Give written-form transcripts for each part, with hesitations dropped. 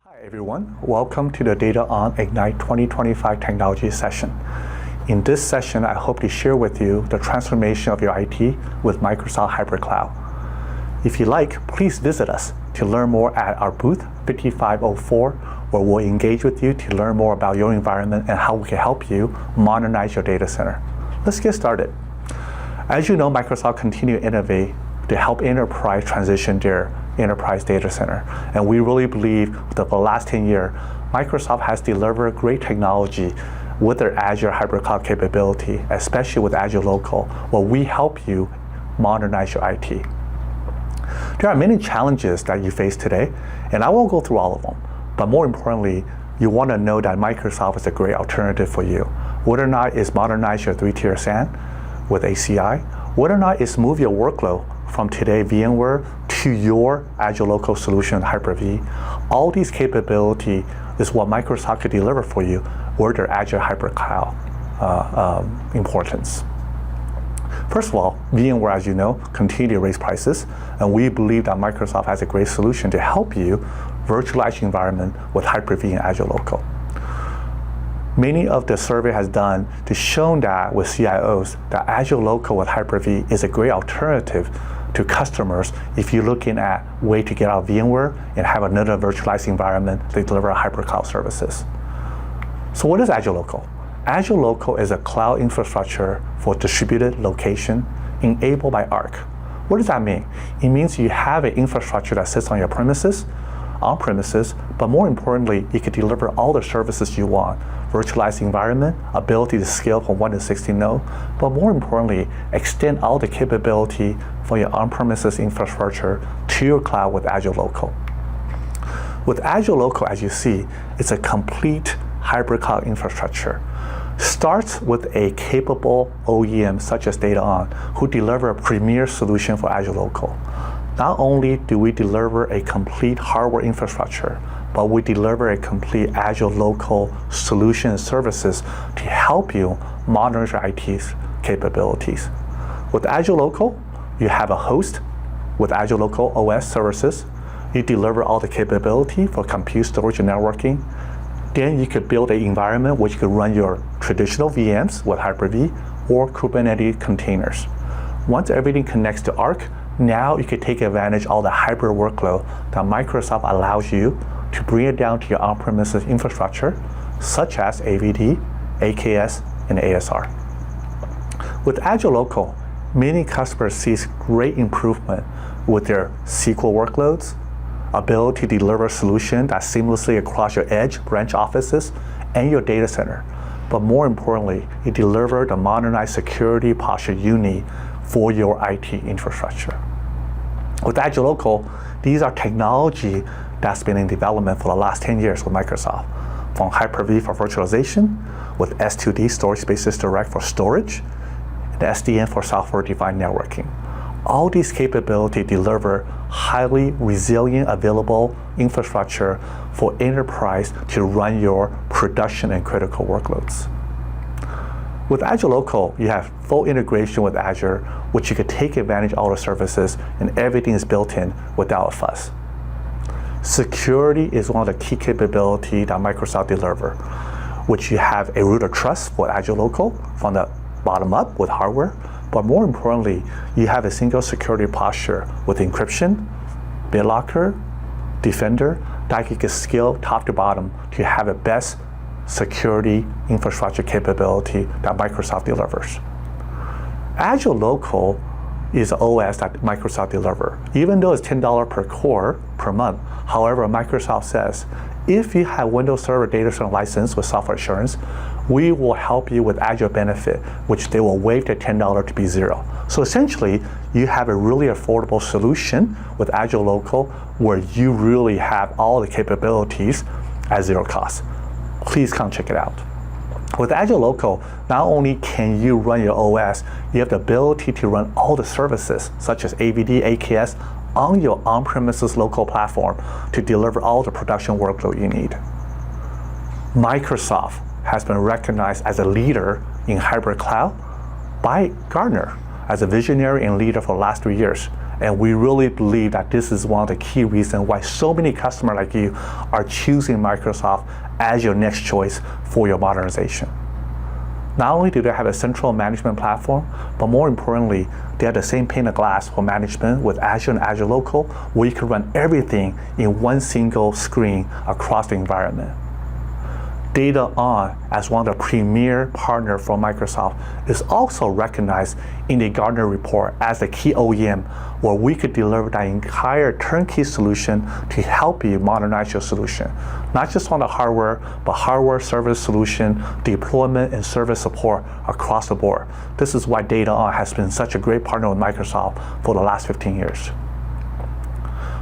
Hi everyone, welcome to the DataON Ignite 2025 Technology session. In this session, I hope to share with you the transformation of your IT with Microsoft Hybrid Cloud. If you like, please visit us to learn more at our booth 5504, where we'll engage with you to learn more about your environment and how we can help you modernize your data center. Let's get started. As you know, Microsoft continues to innovate to help enterprise transition their enterprise data center. And we really believe that for the last 10 years, Microsoft has delivered great technology with their Azure Hybrid Cloud capability, especially with Azure Local, where we help you modernize your IT. There are many challenges that you face today, and I won't go through all of them. But more importantly, you want to know that Microsoft is a great alternative for you. Whether or not it's modernize your 3-tier SAN with ACI, whether or not it's move your workload from today VMware to your Azure Local solution, Hyper-V. All these capability is what Microsoft could deliver for you with their Azure Hybrid Cloud importance. First of all, VMware, as you know, continue to raise prices, and we believe that Microsoft has a great solution to help you virtualize your environment with Hyper-V and Azure Local. Many of the survey has done to show that with CIOs that Azure Local with Hyper-V is a great alternative to customers if you're looking at way to get out of VMware and have another virtualized environment to deliver hybrid cloud services. So what is Azure Local? Azure Local is a cloud infrastructure for distributed location enabled by Arc. What does that mean? It means you have an infrastructure that sits on your premises, on-premises, but more importantly, it can deliver all the services you want. Virtualized environment, ability to scale from 1 to 16 nodes, but more importantly, extend all the capability for your on-premises infrastructure to your cloud with Azure Local. With Azure Local, as you see, it's a complete hybrid cloud infrastructure. Starts with a capable OEM such as DataON, who deliver a premier solution for Azure Local. Not only do we deliver a complete hardware infrastructure, but we deliver a complete Azure Local solution and services to help you modernize your IT's capabilities. With Azure Local, you have a host with Azure Local OS services. You deliver all the capability for compute, storage, and networking. Then you could build an environment which could run your traditional VMs with Hyper-V or Kubernetes containers. Once everything connects to Arc, now you can take advantage of all the hybrid workload that Microsoft allows you to bring it down to your on-premises infrastructure, such as AVD, AKS, and ASR. With Azure Local, many customers see great improvement with their SQL workloads, ability to deliver solutions that seamlessly across your edge, branch offices, and your data center. But more importantly, it delivers the modernized security posture you need for your IT infrastructure. With Azure Local, these are technology that's been in development for the last 10 years with Microsoft. From Hyper-V for virtualization, with S2D, Storage Spaces Direct for storage, and SDN for software-defined networking. All these capabilities deliver highly resilient, available infrastructure for enterprise to run your production and critical workloads. With Azure Local, you have full integration with Azure, which you can take advantage of all the services, and everything is built in without a fuss. Security is one of the key capabilities that Microsoft delivers, which you have a root of trust for Azure Local from the bottom up with hardware, but more importantly, you have a single security posture with encryption, BitLocker, Defender, that you can scale top to bottom to have the best security infrastructure capability that Microsoft delivers. Azure Local is an OS that Microsoft delivers. Even though it's $10 per core per month, however, Microsoft says, if you have Windows Server Data Center license with software assurance, we will help you with Azure benefit, which they will waive the $10 to be zero. So essentially, you have a really affordable solution with Azure Local where you really have all the capabilities at zero cost. Please come check it out. With Azure Local, not only can you run your OS, you have the ability to run all the services such as AVD, AKS on your on-premises local platform to deliver all the production workload you need. Microsoft has been recognized as a leader in hybrid cloud by Gartner as a visionary and leader for the last 3 years. And we really believe that this is one of the key reasons why so many customers like you are choosing Microsoft as your next choice for your modernization. Not only do they have a central management platform, but more importantly, they have the same pane of glass for management with Azure and Azure Local, where you can run everything in one single screen across the environment. DataON, as one of the premier partners for Microsoft, is also recognized in the Gartner report as the key OEM, where we could deliver that entire turnkey solution to help you modernize your solution. Not just on the hardware, but hardware, service solution, deployment, and service support across the board. This is why DataON has been such a great partner with Microsoft for the last 15 years.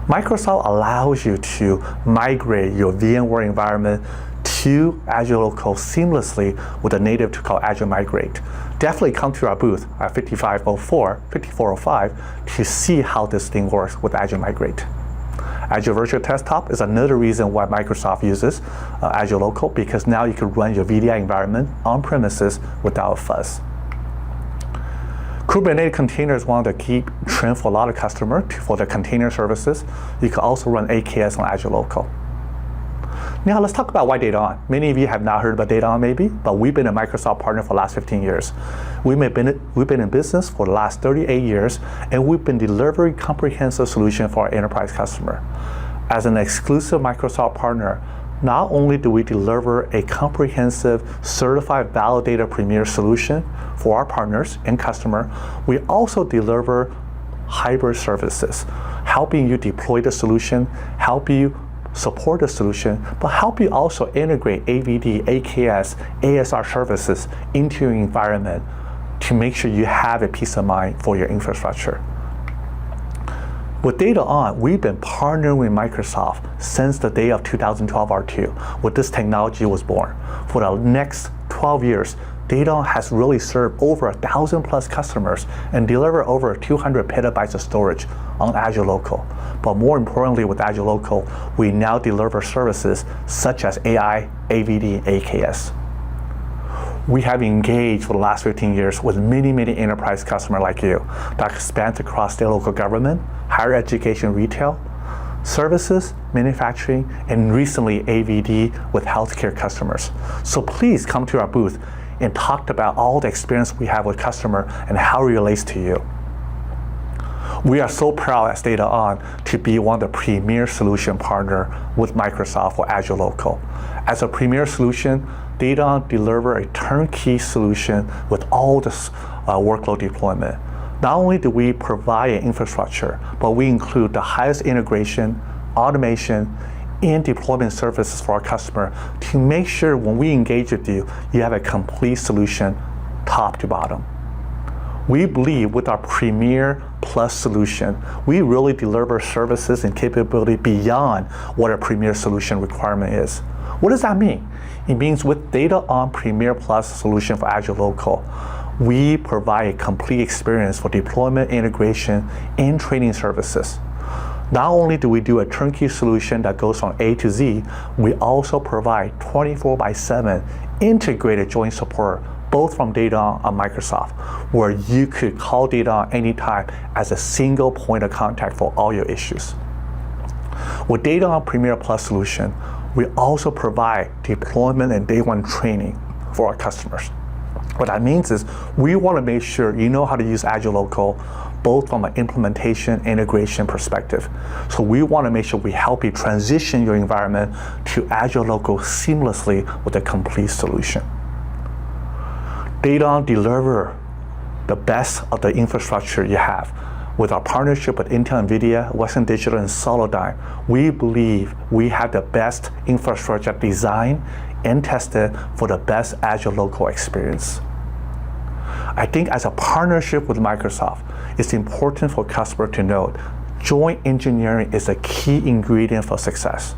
Microsoft allows you to migrate your VMware environment to Azure Local seamlessly with a native tool called Azure Migrate. Definitely come to our booth at 5405 to see how this thing works with Azure Migrate. Azure Virtual Desktop is another reason why Microsoft uses Azure Local, because now you can run your VDI environment on premises without fuss. Kubernetes container is one of the key trends for a lot of customers for the container services. You can also run AKS on Azure Local. Now let's talk about why DataON. Many of you have not heard about DataON maybe, but we've been a Microsoft partner for the last 15 years. We've been in business for the last 38 years, and we've been delivering comprehensive solutions for our enterprise customer. As an exclusive Microsoft partner, not only do we deliver a comprehensive, certified, validated premier solution for our partners and customer, we also deliver hybrid services, helping you deploy the solution, help you support the solution, but help you also integrate AVD, AKS, ASR services into your environment to make sure you have a peace of mind for your infrastructure. With DataON, we've been partnering with Microsoft since the day of 2012 R2, when this technology was born. For the next 12 years, DataON has really served over 1,000 plus customers and delivered over 200 petabytes of storage on Azure Local. But more importantly, with Azure Local, we now deliver services such as AI, AVD, AKS. We have engaged for the last 15 years with many enterprise customers like you that spans across state local government, higher education, retail, services, manufacturing, and recently AVD with healthcare customers. So please come to our booth and talk about all the experience we have with customer and how it relates to you. We are so proud as DataON to be one of the premier solution partner with Microsoft for Azure Local. As a premier solution, DataON deliver a turnkey solution with all the workload deployment. Not only do we provide an infrastructure, but we include the highest integration, automation, and deployment services for our customer to make sure when we engage with you, you have a complete solution top to bottom. We believe with our Premier Plus solution, we really deliver services and capability beyond what a Premier solution requirement is. What does that mean? It means with DataON Premier Plus solution for Azure Local, we provide a complete experience for deployment, integration, and training services. Not only do we do a turnkey solution that goes from A to Z, we also provide 24/7 integrated joint support, both from DataON and Microsoft, where you could call DataON anytime as a single point of contact for all your issues. With DataON Premier Plus solution, we also provide deployment and day one training for our customers. What that means is we want to make sure you know how to use Azure Local, both from an implementation, integration perspective. So we want to make sure we help you transition your environment to Azure Local seamlessly with a complete solution. DataON deliver the best of the infrastructure you have. With our partnership with Intel, NVIDIA, Western Digital, and Solidigm, we believe we have the best infrastructure designed and tested for the best Azure Local experience. I think as a partnership with Microsoft, it's important for customers to note joint engineering is a key ingredient for success.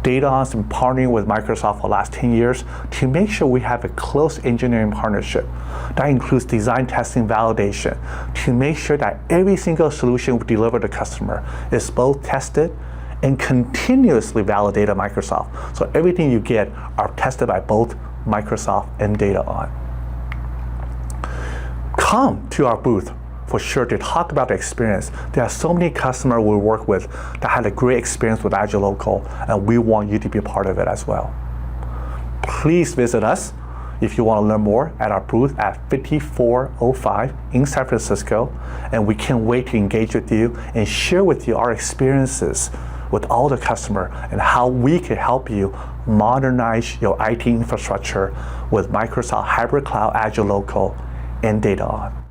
DataON's been partnering with Microsoft for the last 10 years to make sure we have a close engineering partnership. That includes design, testing, validation, to make sure that every single solution we deliver to the customer is both tested and continuously validated by Microsoft. So everything you get are tested by both Microsoft and DataON. Come to our booth for for sure to talk about the experience. There are so many customers we work with that had a great experience with Azure Local, and we want you to be a part of it as well. Please visit us if you want to learn more at our booth at 5405 in San Francisco, and we can't wait to engage with you and share with you our experiences with all the customers and how we can help you modernize your IT infrastructure with Microsoft Hybrid Cloud, Azure Local, and DataON.